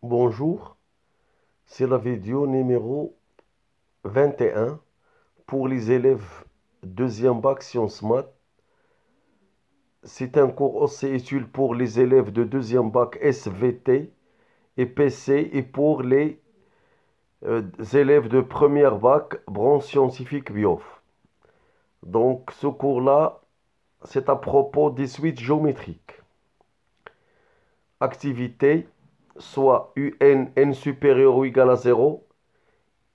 Bonjour, c'est la vidéo numéro 21 pour les élèves deuxième bac sciences maths. C'est un cours aussi utile pour les élèves de deuxième bac SVT et PC et pour les élèves de première bac branche scientifique BIOF. Donc ce cours-là, c'est à propos des suites géométriques. Activité, soit UN n supérieur ou égal à 0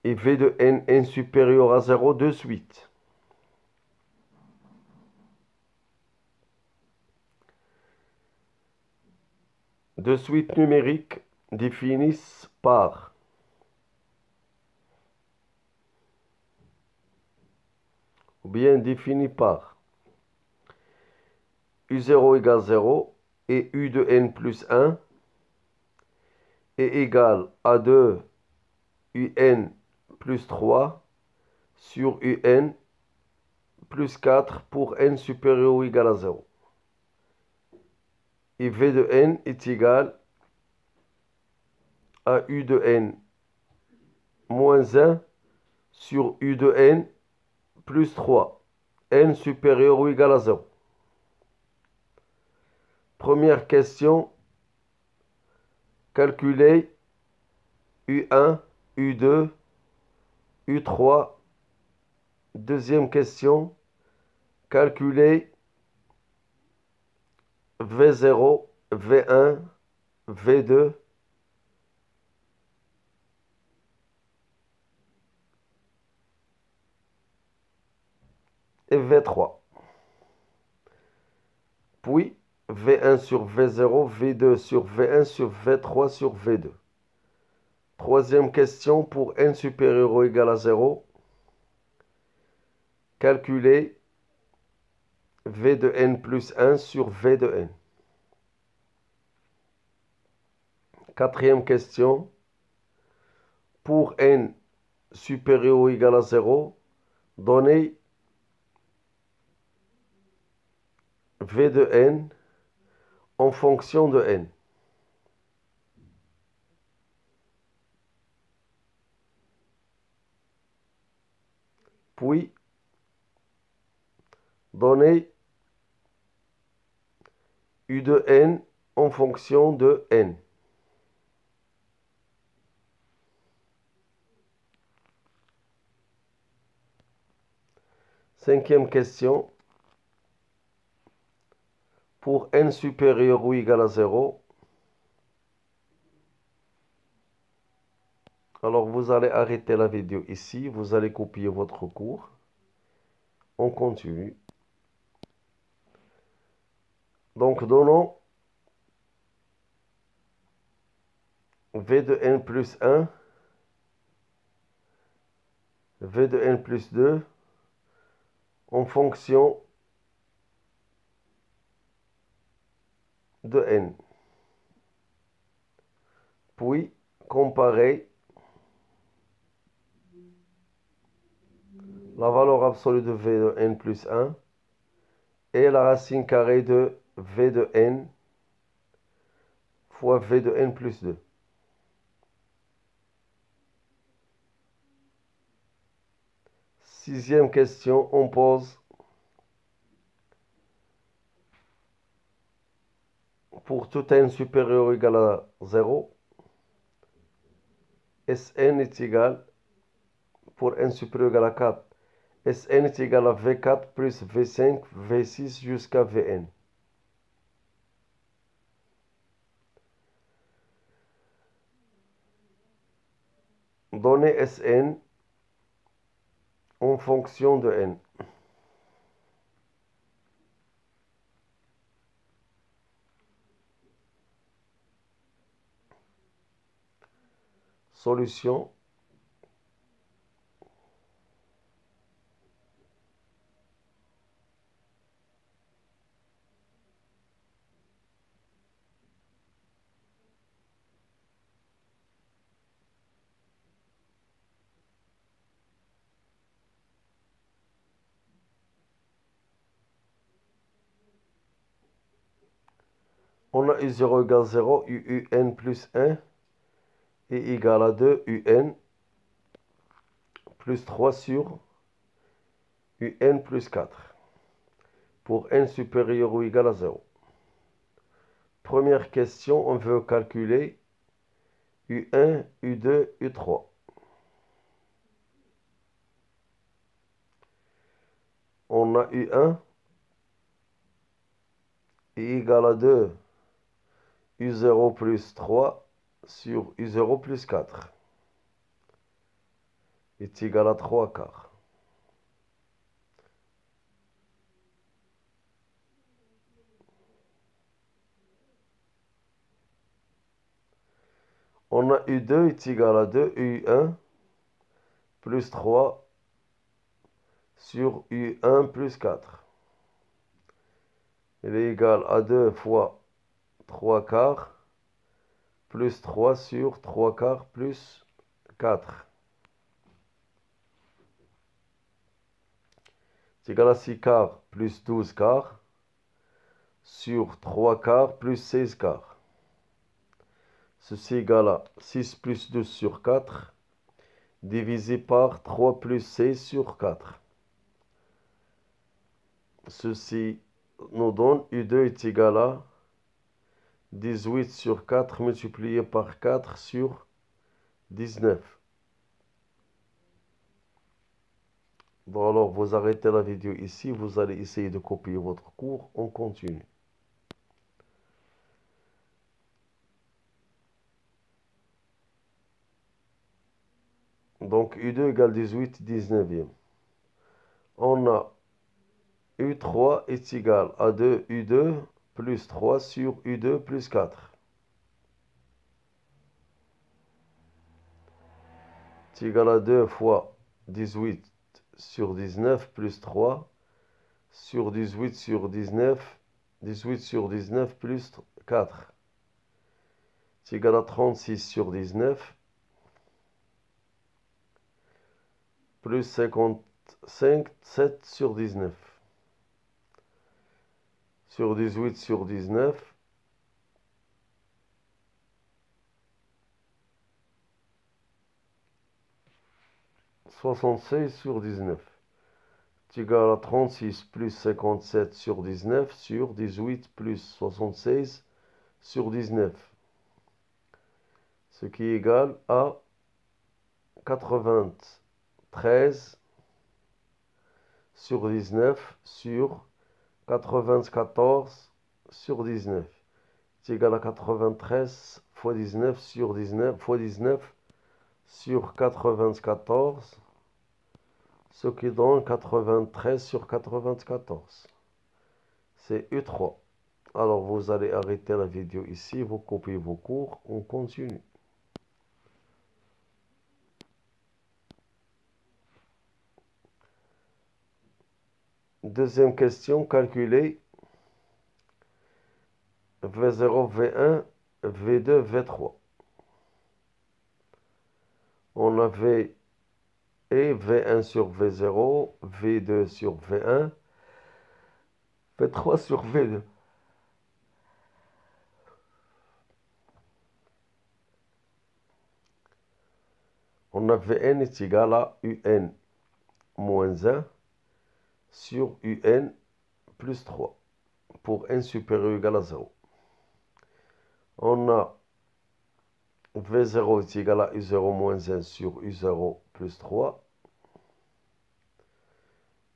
et V de n supérieur à 0 de suite. De suite numérique définissent par ou bien définis par U0 égale 0 et U de n plus 1 est égal à 2 UN plus 3 sur UN plus 4 pour n supérieur ou égal à 0. Et V de n est égal à U de n moins 1 sur U de n plus 3, n supérieur ou égal à 0. Première question, calculer U1, U2, U3. Deuxième question, calculer V0, V1, V2 et V3. Puis V1 sur V0, V2 sur V1 sur V3 sur V2. Troisième question pour n supérieur ou égal à 0. Calculer V de n plus 1 sur V de n. Quatrième question. Pour n supérieur ou égal à 0, donnez V de n en fonction de n. Puis, donnez U de n en fonction de n. Cinquième question. Pour n supérieur ou égal à 0, alors vous allez arrêter la vidéo ici, vous allez copier votre cours. On continue. Donc donnons V de n plus 1, V de n plus 2 en fonction de n. Puis comparer la valeur absolue de V de n plus 1 et la racine carrée de V de n fois V de n plus 2. Sixième question, on pose pour tout n supérieur ou égal à 0, Sn est égal, pour n supérieur ou égal à 4, Sn est égal à V4 plus V5, V6 jusqu'à Vn. Donnez Sn en fonction de n. Solution. On a U0 égale 0, UN plus 1 est égal à 2 un plus 3 sur un plus 4 pour n supérieur ou égal à 0. Première question, on veut calculer U1, U2, U3. On a U1 est égal à 2 U0 plus 3 sur U0 plus 4 est égal à 3 quarts. On a U2 est égal à 2 U1 plus 3 sur U1 plus 4. Il est égal à 2 fois 3 quarts plus 3 sur 3 quarts plus 4. C'est égal à 6 quarts plus 12 quarts sur 3 quarts plus 16 quarts. Ceci est égal à 6 plus 12 sur 4 divisé par 3 plus 16 sur 4. Ceci nous donne U2 est égal à 18 sur 4 multiplié par 4 sur 19. Bon, alors vous arrêtez la vidéo ici, vous allez essayer de copier votre cours, on continue. Donc U2 égale 18 19e. On a U3 est égal à 2 U2 plus 3 sur U2 plus 4. C'est égal à 2 fois 18 sur 19 plus 3 sur 18 sur 19, 18 sur 19 plus 4. C'est égal à 36 sur 19 plus 55, 7 sur 19. Sur 18 sur 19, 76 sur 19. C'est égal à 36 plus 57 sur 19 sur 18 plus 76 sur 19. Ce qui est égal à 93 sur 19 sur 94 sur 19. C'est égal à 93 fois 19 sur 19 fois 19 sur 94. Ce qui donne 93 sur 94. C'est U3. Alors vous allez arrêter la vidéo ici, vous copiez vos cours, on continue. Deuxième question, calculer V0, V1, V2, V3. On a V et V1 sur V0, V2 sur V1, V3 sur V2. On a Vn est égal à Un moins 1 sur Un plus 3 pour n supérieur ou égal à 0. On a V0 est égal à U0 moins 1 sur U0 plus 3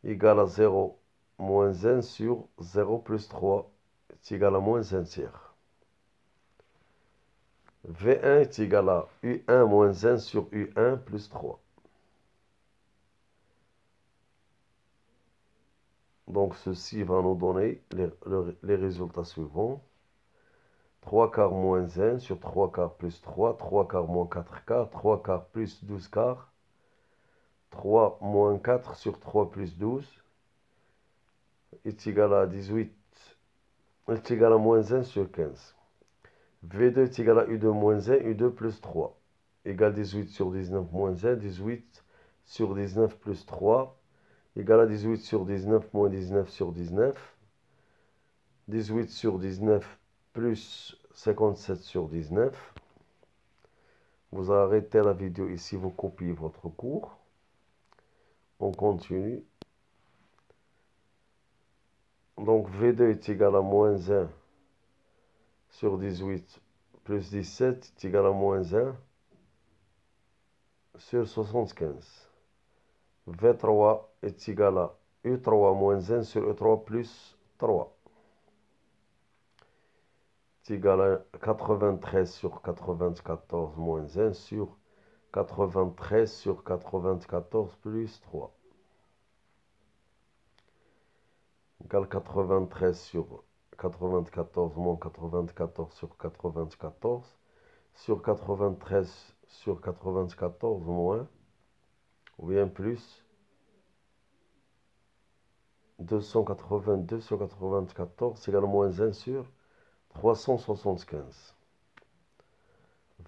égal à 0 moins 1 sur 0 plus 3 est égal à moins 1 tiers. V1 est égal à U1 moins 1 sur U1 plus 3. Donc ceci va nous donner les résultats suivants. 3 quarts moins 1 sur 3 quarts plus 3, 3 quarts moins 4 quarts, 3 quarts plus 12 quarts, 3 moins 4 sur 3 plus 12 est égal à 18, est égal à moins 1 sur 15. V2 est égal à U2 moins 1, U2 plus 3, égale 18 sur 19 moins 1, 18 sur 19 plus 3, égale à 18 sur 19 moins 19 sur 19, 18 sur 19 plus 57 sur 19, Vous arrêtez la vidéo ici, vous copiez votre cours. On continue. Donc V2 est égal à moins 1 sur 18 plus 17 est égal à moins 1 sur 75. V3 est égal à U3 moins 1 sur E3 plus 3. C'est égal à 93 sur 94 moins 1 sur 93 sur 94 plus 3. Égale 93 sur 94 moins 94 sur 94 sur 93 sur 94 moins ou bien plus 282 sur 94 c'est égal à moins 1 sur 375.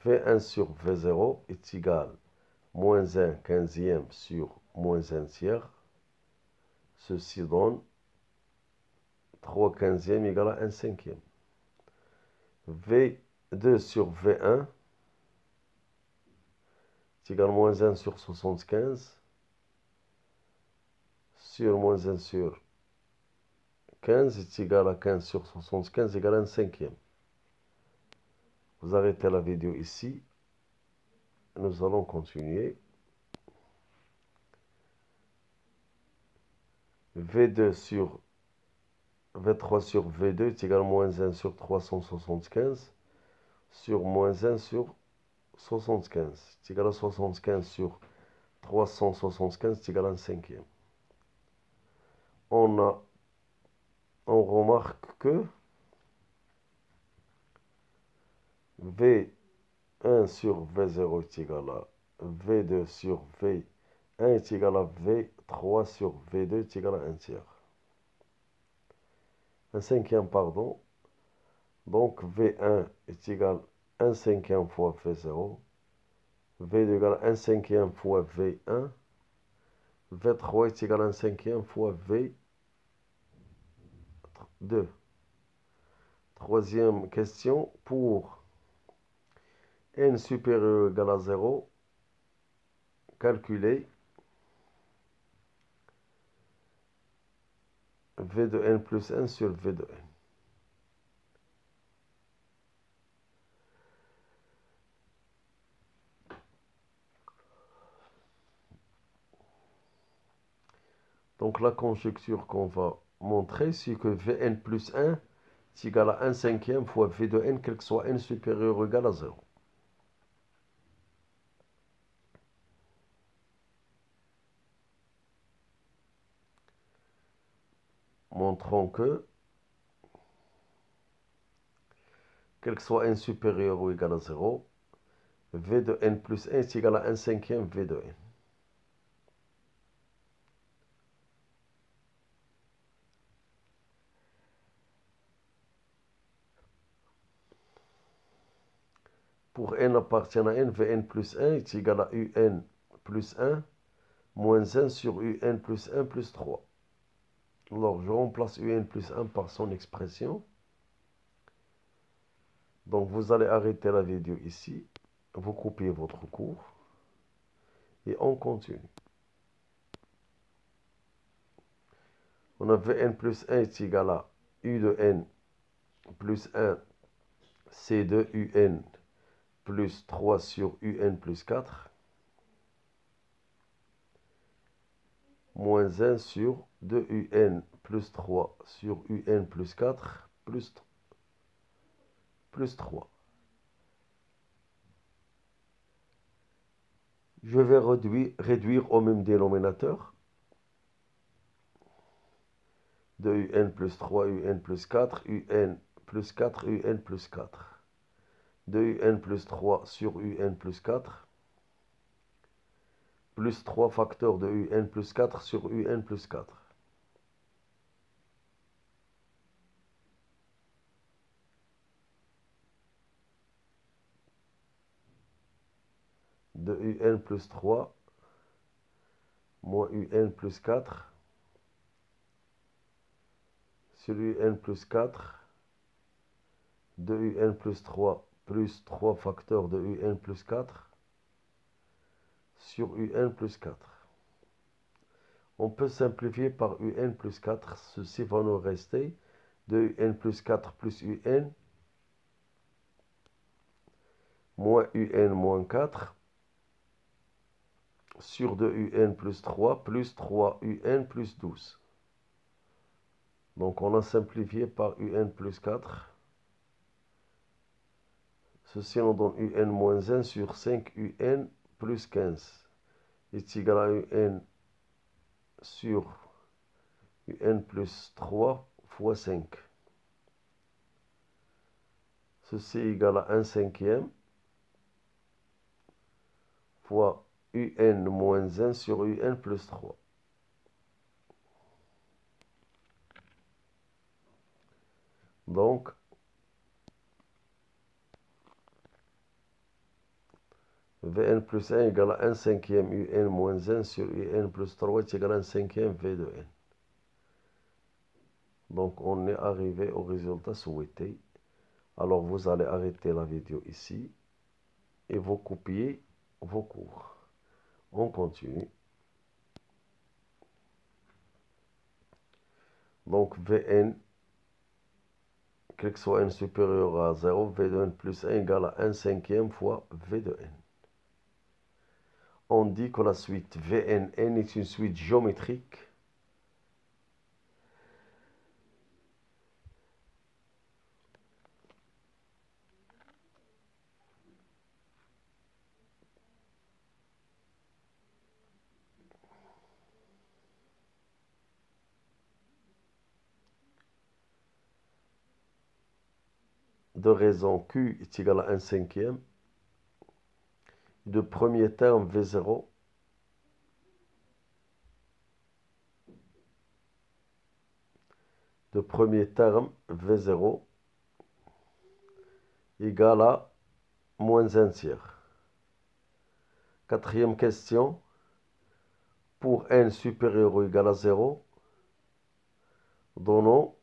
V1 sur V0 est égal à moins 1 quinzième sur moins 1 tiers. Ceci donne 3 quinzièmes égale à 1 cinquième. V2 sur V1 est égal à moins 1 sur 75 sur moins 1 sur 15 est égal à 15 sur 75 égale à 1 cinquième. Vous arrêtez la vidéo ici. Nous allons continuer. V2 sur V3 sur V2 est égal à moins 1 sur 375 sur moins 1 sur 75. C'est égal à 75 sur 375, c'est égal à 1 cinquième. On remarque que V1 sur V0 est égal à V2 sur V1 est égal à V3 sur V2 est égal à 1 tiers. 1 cinquième, pardon. Donc V1 est égal à 1 cinquième fois V0. V2 égale à 1 cinquième fois V1. V3 est égal à 1 cinquième fois V2. Troisième question, pour n supérieur ou égal à 0, calculez V de n plus 1 sur V de n. Donc la conjecture qu'on va montrer, c'est que Vn plus 1 est égal à 1 cinquième fois V de n, quel que soit n supérieur ou égal à 0. Montrons que, quel que soit n supérieur ou égal à 0, V de n plus 1 est égal à 1 cinquième V de n. Pour n appartient à n, Vn plus 1 est égal à Un plus 1 moins 1 sur Un plus 1 plus 3. Alors, je remplace Un plus 1 par son expression. Donc, vous allez arrêter la vidéo ici. Vous copiez votre cours. Et on continue. On a Vn plus 1 est égal à U de n plus 1 C de Un plus 3 sur Un plus 4. Moins 1 sur 2Un plus 3 sur Un plus 4 plus 3. Je vais réduire au même dénominateur. 2Un plus 3, Un plus 4, Un plus 4, Un plus 4. 2Un plus 3 sur Un plus 4. Plus 3 facteurs de Un plus 4 sur Un plus 4. De Un plus 3 moins Un plus 4 sur Un plus 4 de Un plus 3 plus 3 facteurs de Un plus 4 sur un plus 4. On peut simplifier par un plus 4. Ceci va nous rester 2un plus 4 plus un moins un moins 4 sur 2un plus 3 plus 3un plus 12. Donc on a simplifié par un plus 4. Ceci nous donne un moins 1 sur 5un plus 15 est égal à un sur un plus 3 fois 5. Ceci est égal à 1 cinquième fois un moins 1 sur un plus 3. Donc, Vn plus 1 égale à 1 cinquième un moins 1 sur un plus 3 est égal à 1 cinquième V de n. Donc, on est arrivé au résultat souhaité. Alors, vous allez arrêter la vidéo ici et vous copiez vos cours. On continue. Donc, Vn, quel que soit n supérieur à 0, V de n plus 1 égale à 1 cinquième fois V de n. On dit que la suite Vnn est une suite géométrique de raison Q est égal à 1 cinquième de premier terme V0 de premier terme V0 égale à moins 1 tiers. Quatrième question, pour n supérieur ou égal à 0, donnons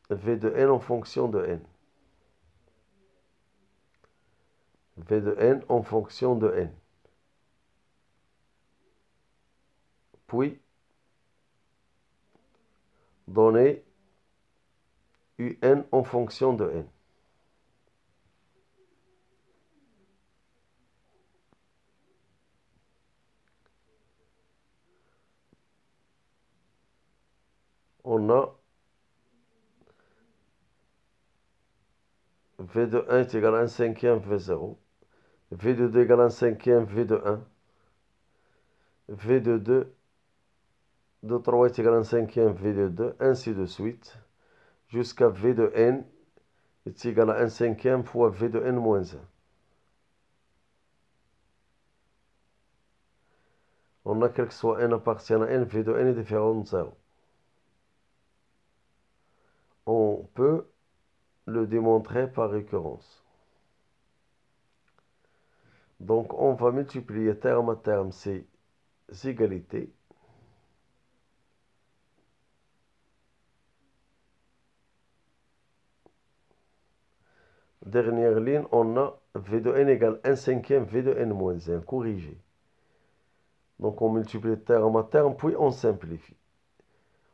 V de n en fonction de n. V de n en fonction de n. Puis, donner un en fonction de n. On a V de 1 est égal à 1 cinquième V0. V de 2 égale à 1 cinquième V de 1. V de 2 de 3 est égal à 1 cinquième V de 2, ainsi de suite, jusqu'à V de n est égal à 1 cinquième fois V de n moins 1. On a quel que soit n appartient à n, V de n est différent de 0. On peut le démontrer par récurrence. Donc, on va multiplier terme à terme ces égalités. Dernière ligne, on a V de n égale 1 cinquième V de n moins 1, corrigé. Donc, on multiplie terme à terme, puis on simplifie.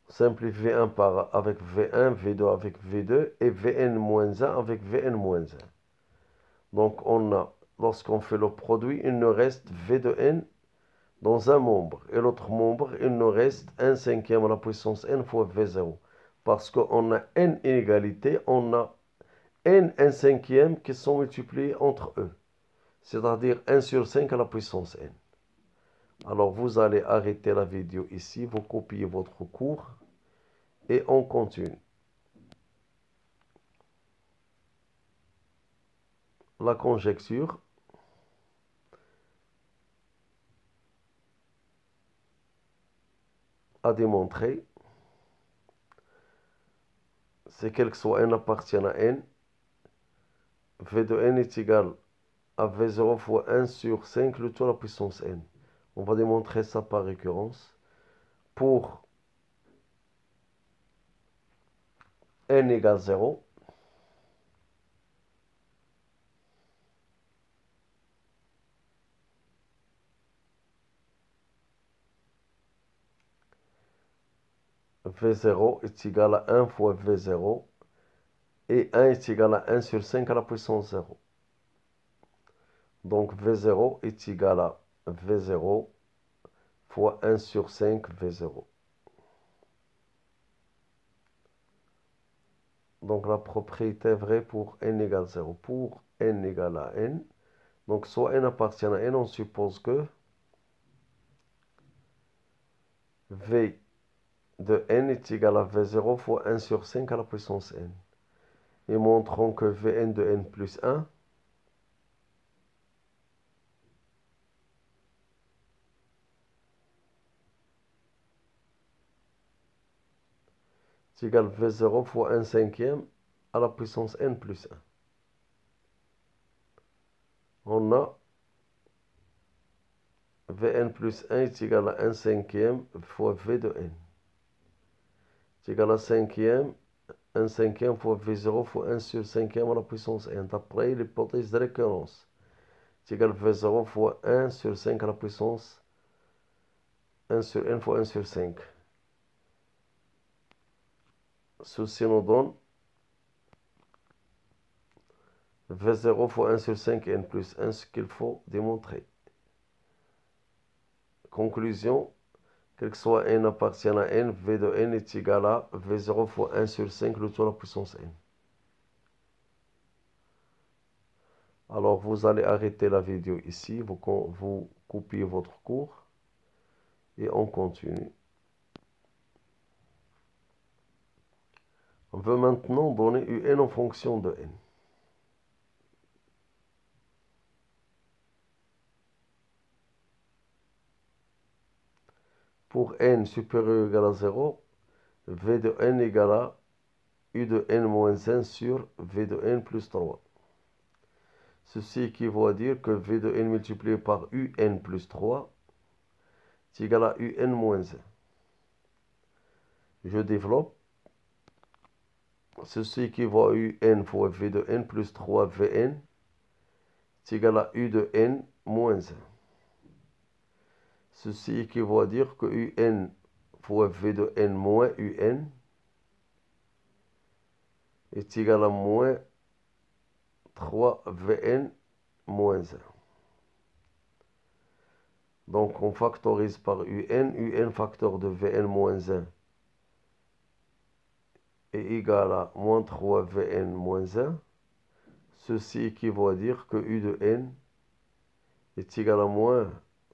On simplifie V1 avec V1, V2 avec V2 et Vn moins 1 avec Vn moins 1. Donc, on a, lorsqu'on fait le produit, il nous reste V de n dans un membre. Et l'autre membre, il nous reste 1 cinquième à la puissance n fois V0. Parce qu'on a n inégalités, on a n 1 cinquième qui sont multipliés entre eux. C'est-à-dire 1 sur 5 à la puissance n. Alors, vous allez arrêter la vidéo ici, vous copiez votre cours et on continue. La conjecture a démontré, c'est quel que soit n appartient à n, V de n est égal à V0 fois 1 sur 5, le tout à la puissance n. On va démontrer ça par récurrence. Pour n égale 0, V0 est égal à 1 fois V0 et 1 est égal à 1 sur 5 à la puissance 0. Donc V0 est égal à V0 fois 1 sur 5 V0. Donc la propriété est vraie pour n égale 0. Pour n égale à n, donc soit n appartient à n, on suppose que V de n est égal à V0 fois 1 sur 5 à la puissance n. Et montrons que Vn de n plus 1 est égal à V0 fois 1 cinquième à la puissance n plus 1. On a Vn plus 1 est égal à 1 cinquième fois V de n. C'est égal à 1 cinquième fois V0 fois 1 sur 5e à la puissance n. D'après l'hypothèse de récurrence. C'est égal à V0 fois 1 sur 5 à la puissance 1 sur n fois 1 sur 5. Ceci nous donne V0 fois 1 sur 5 n plus 1, ce qu'il faut démontrer. Conclusion, quel que soit n appartient à n, V de n est égal à V0 fois 1 sur 5, le tout à la puissance n. Alors, vous allez arrêter la vidéo ici, vous copiez votre cours et on continue. On veut maintenant donner un en fonction de n. Pour n supérieur ou égal à 0, V de n égale à U de n moins 1 sur V de n plus 3. Ceci équivaut à dire que V de n multiplié par UN plus 3 est égal à UN moins 1. Je développe. Ceci équivaut à UN fois V de n plus 3 Vn est égal à U de n moins 1. Ceci équivaut à dire que UN fois V de n moins UN est égal à moins 3 Vn moins 1. Donc on factorise par UN facteur de Vn moins 1 est égal à moins 3 Vn moins 1. Ceci équivaut à dire que U de n est égal à moins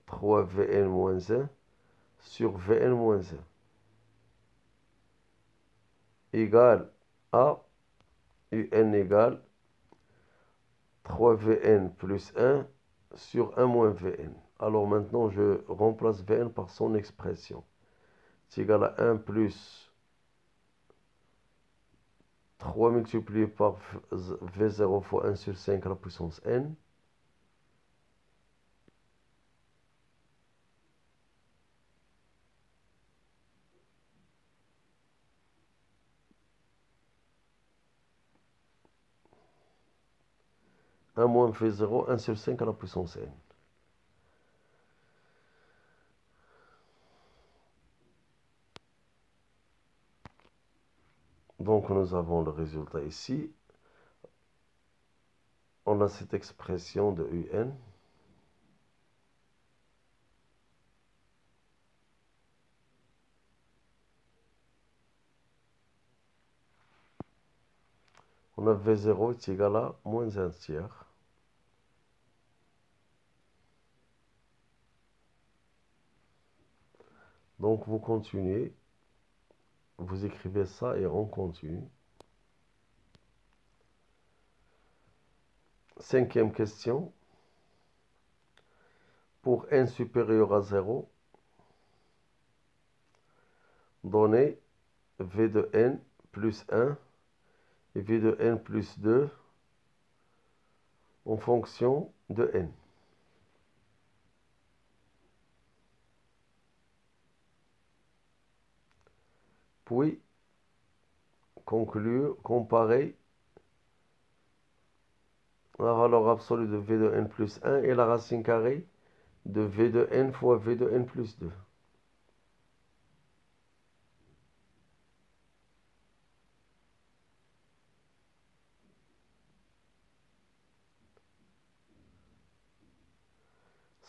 3 Vn moins 1 sur Vn moins 1 égale à UN égale 3 Vn plus 1 sur 1 moins Vn. Alors maintenant, je remplace Vn par son expression. C'est égal à 1 plus 3 multiplié par V0 fois 1 sur 5 à la puissance n. Un moins V0, 1 sur 5 à la puissance n. Donc nous avons le résultat ici. On a cette expression de UN. On a V0 est égal à moins 1 tiers. Donc vous continuez. Vous écrivez ça et on continue. Cinquième question. Pour n supérieur à 0, donnez V de n plus 1 et V de n plus 2 en fonction de n. Puis, conclure, comparer la valeur absolue de V de n plus 1 et la racine carrée de V de n fois V de n plus 2.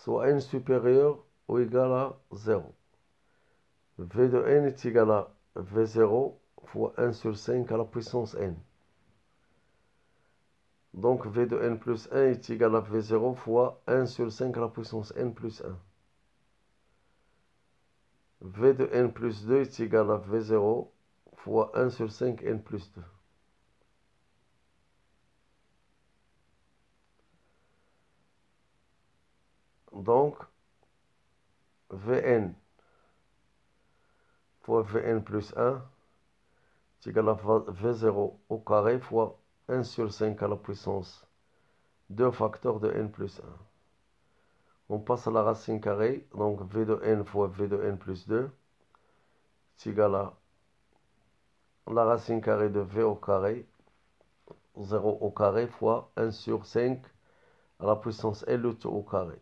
soit n supérieur ou égal à 0. V de n est égal à V0 fois 1 sur 5 à la puissance n. Donc V de n plus 1 est égal à V0 fois 1 sur 5 à la puissance n plus 1. V de n plus 2 est égal à V0 fois 1 sur 5 n plus 2. Donc, Vn fois Vn plus 1 est égal à V0 au carré fois 1 sur 5 à la puissance 2 facteurs de n plus 1. On passe à la racine carrée, donc V de n fois V de n plus 2 est égal à la racine carrée de V au carré, 0 au carré fois 1 sur 5 à la puissance L tout au carré.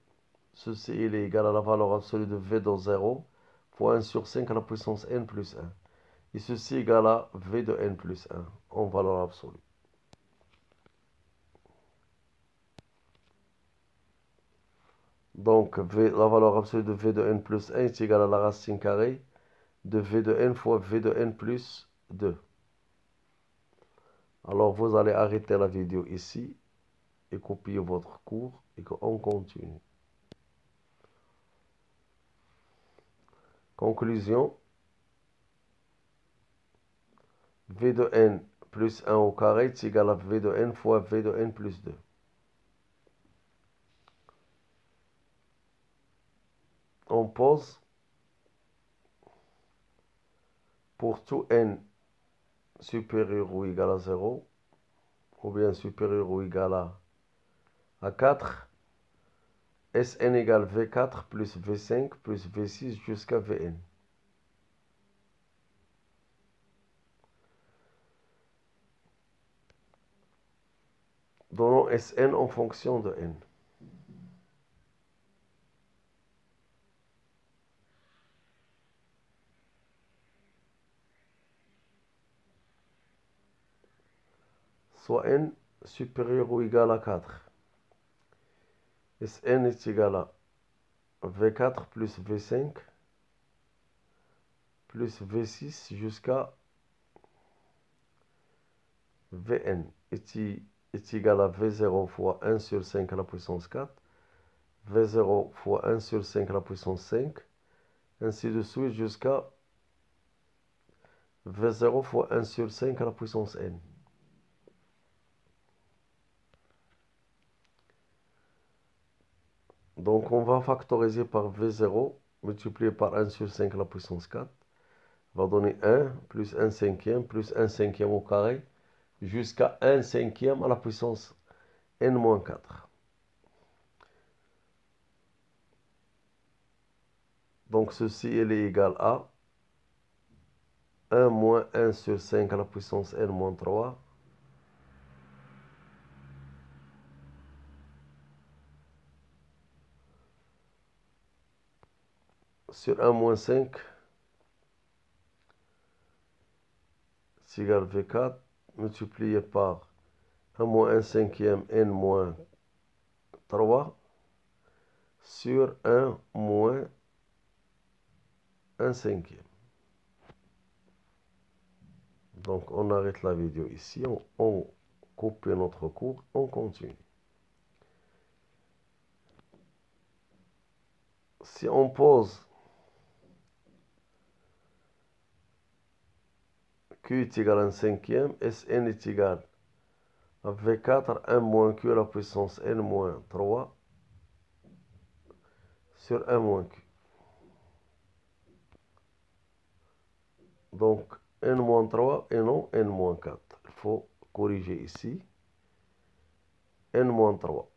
Ceci il est égal à la valeur absolue de V de 0 fois 1 sur 5 à la puissance n plus 1. Et ceci est égal à V de n plus 1 en valeur absolue. Donc la valeur absolue de V de n plus 1 est égale à la racine carrée de V de n fois V de n plus 2. Alors vous allez arrêter la vidéo ici et copier votre cours et on continue. Conclusion. V de n plus 1 au carré est égal à V de n fois V de n plus 2. On pose pour tout n supérieur ou égal à 0, ou bien supérieur ou égal à 4, Sn égale V4 plus V5 plus V6 jusqu'à Vn. Donnons Sn en fonction de n. Soit n supérieur ou égal à 4. Sn est égal à V4 plus V5 plus V6 jusqu'à Vn est égal à V0 fois 1 sur 5 à la puissance 4, V0 fois 1 sur 5 à la puissance 5, ainsi de suite jusqu'à V0 fois 1 sur 5 à la puissance n. Donc on va factoriser par V0 multiplié par 1 sur 5 à la puissance 4 va donner 1 plus 1 cinquième plus 1 cinquième au carré jusqu'à 1 cinquième à la puissance n-4. Donc ceci il est égal à 1 moins 1 sur 5 à la puissance n-3 sur 1 moins 5 c'est égal à V4 multiplié par 1 moins 1 cinquième n-3 sur 1 moins 1 cinquième. Donc on arrête la vidéo ici, on coupe notre cours, on continue. Si on pose Q est égal à 1 cinquième, Sn est égal à V4, 1 moins Q à la puissance n moins 3 sur 1 moins Q. Donc n moins 3 et non n moins 4. Il faut corriger ici. N moins 3.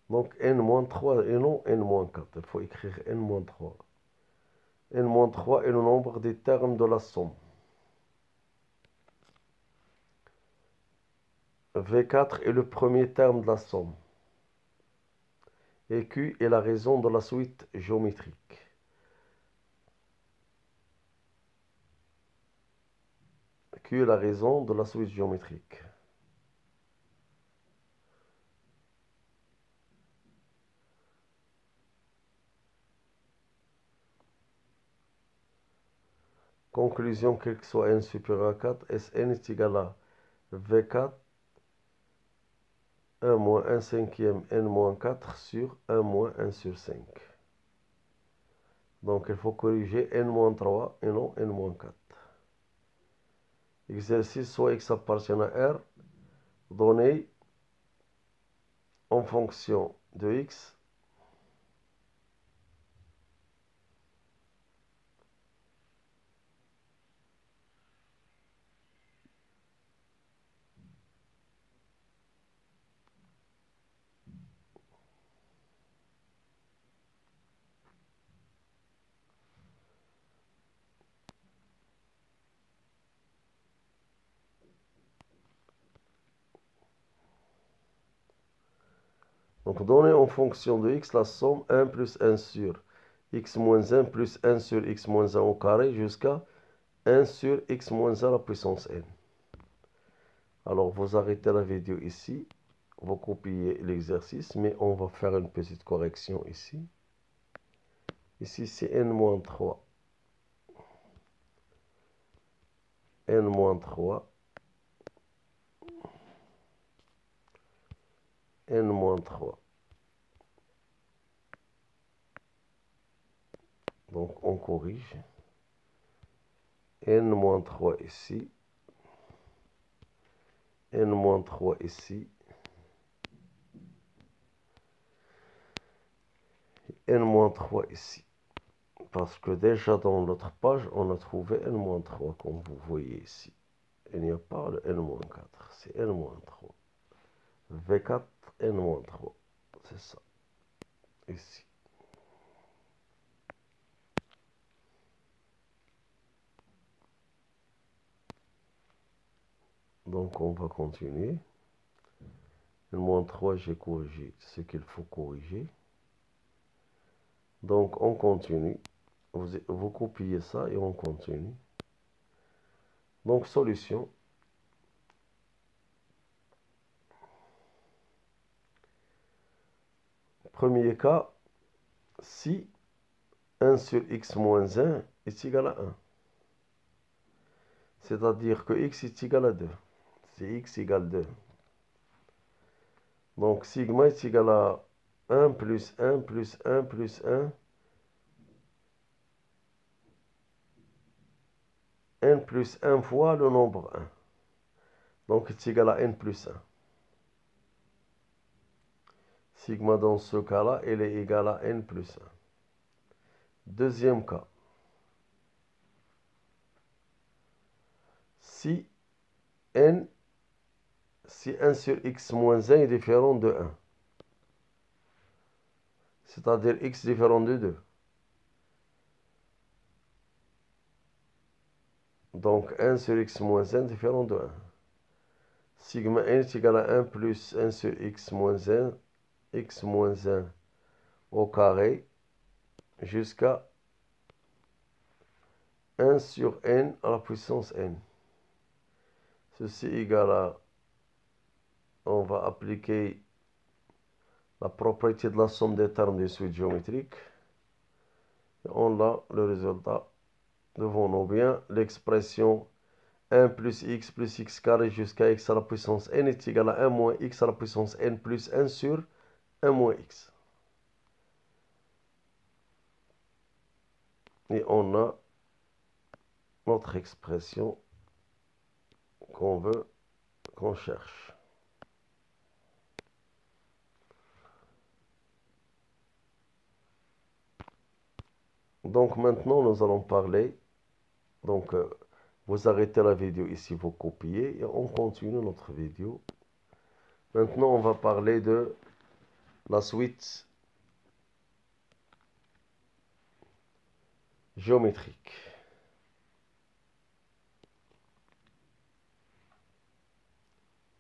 Donc n-3 et non n-4. Il faut écrire n-3. n-3 est le nombre des termes de la somme. V4 est le premier terme de la somme. Et Q est la raison de la suite géométrique. Q est la raison de la suite géométrique. Conclusion, quel que soit n supérieur à 4, Sn est égal à V4, 1 moins 1 cinquième n moins 4 sur 1 moins 1 sur 5. Donc il faut corriger n moins 3 et non n moins 4. Exercice, soit x appartient à R, donné en fonction de x, donc donné en fonction de x la somme 1 plus 1 sur x moins 1 plus 1 sur x moins 1 au carré jusqu'à 1 sur x moins 1 à la puissance n. Alors vous arrêtez la vidéo ici, vous copiez l'exercice, mais on va faire une petite correction ici. Ici c'est n-3. n-3. n-3. Donc on corrige. n-3 ici. n-3 ici. n-3 ici. Parce que déjà dans l'autre page, on a trouvé n-3 comme vous voyez ici. Il n'y a pas le n-4, c'est n-3. V4, n-3. C'est ça. Ici. Donc on va continuer. N-3, j'ai corrigé ce qu'il faut corriger. Donc on continue. Vous copiez ça et on continue. Donc solution. Premier cas, si 1 sur x moins 1 est égal à 1. C'est-à-dire que x est égal à 2. C'est x égale 2. Donc sigma est égal à 1 plus 1 plus 1 plus 1. N plus 1 fois le nombre 1. Donc c'est égal à n plus 1. Sigma dans ce cas-là, elle est égale à n plus 1. Deuxième cas. Si 1 sur x moins 1 est différent de 1. C'est-à-dire x différent de 2. Donc 1 sur x moins 1 différent de 1. Sigma n est égal à 1 plus 1 sur x moins 1 au carré jusqu'à 1 sur n à la puissance n. Ceci égale à, on va appliquer la propriété de la somme des termes des suites géométriques. Et on a le résultat devant nous bien. L'expression 1 plus x carré jusqu'à x à la puissance n est égal à 1 moins x à la puissance n plus 1 sur 1 moins x. Et on a notre expression qu'on veut, qu'on cherche. Donc maintenant, nous allons parler. Donc, vous arrêtez la vidéo ici, vous copiez et on continue notre vidéo. Maintenant, on va parler de la suite géométrique.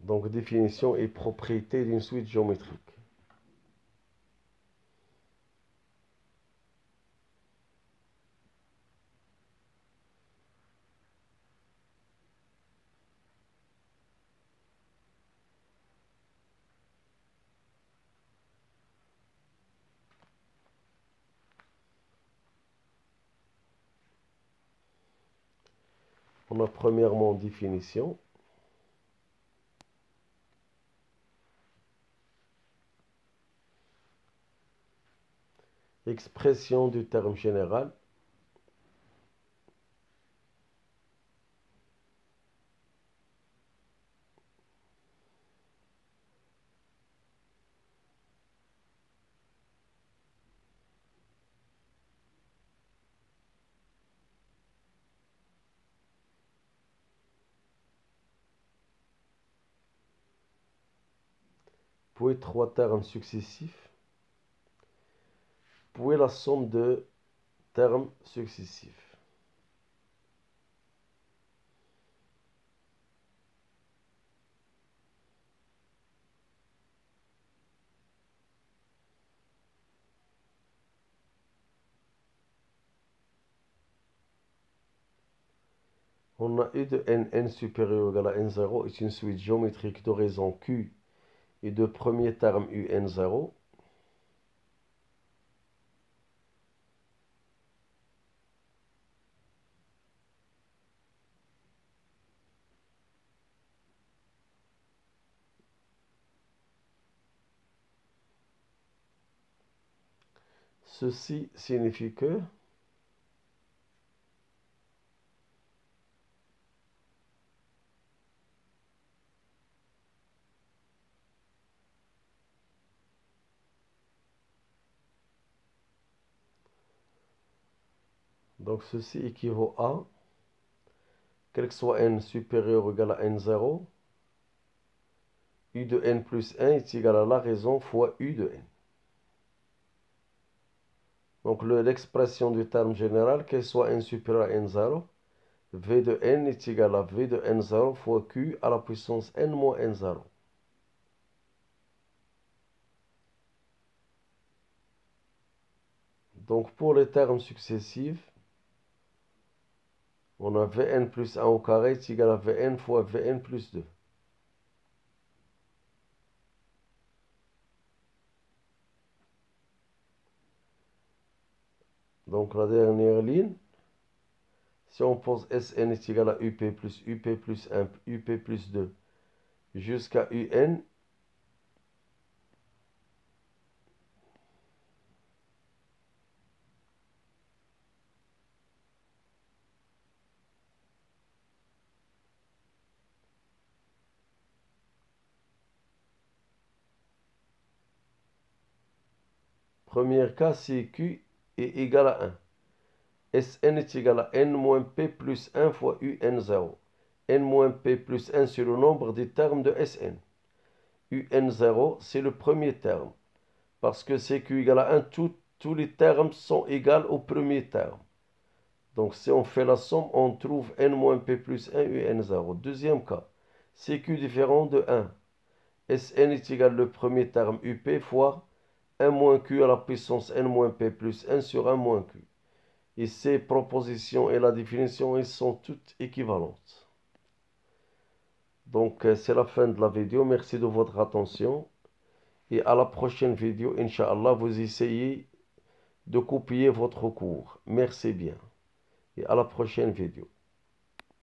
Donc, définition et propriété d'une suite géométrique. On a premièrement définition. Expression du terme général. Puis trois termes successifs. Puis la somme de termes successifs. On a U de n supérieur ou égal à n0 est une suite géométrique de raison Q et de premier terme UN0. Ceci signifie que donc ceci équivaut à, quel que soit n supérieur ou égal à n0, U de n plus 1 est égal à la raison fois U de n. Donc l'expression du terme général, qu'elle soit n supérieur à n0, V de n est égal à V de n0 fois Q à la puissance n moins n0. Donc pour les termes successifs, on a Vn plus 1 au carré est égal à Vn fois Vn plus 2. Donc la dernière ligne, si on pose Sn est égal à Up plus 1, Up plus 2 jusqu'à Un, premier cas, si Q est égal à 1. Sn est égal à n moins p plus 1 fois Un0. N moins p plus 1, c'est le nombre des termes de Sn. Un0, c'est le premier terme. Parce que c'est Q égale à 1, tous les termes sont égaux au premier terme. Donc si on fait la somme, on trouve n moins p plus 1 Un0. Deuxième cas, c'est Q différent de 1. Sn est égal le premier terme Up fois 1 moins Q à la puissance n moins p plus 1 sur 1 moins Q. Et ces propositions et la définition, elles sont toutes équivalentes. Donc, c'est la fin de la vidéo. Merci de votre attention. Et à la prochaine vidéo, Inch'Allah, vous essayez de copier votre cours. Merci bien. Et à la prochaine vidéo.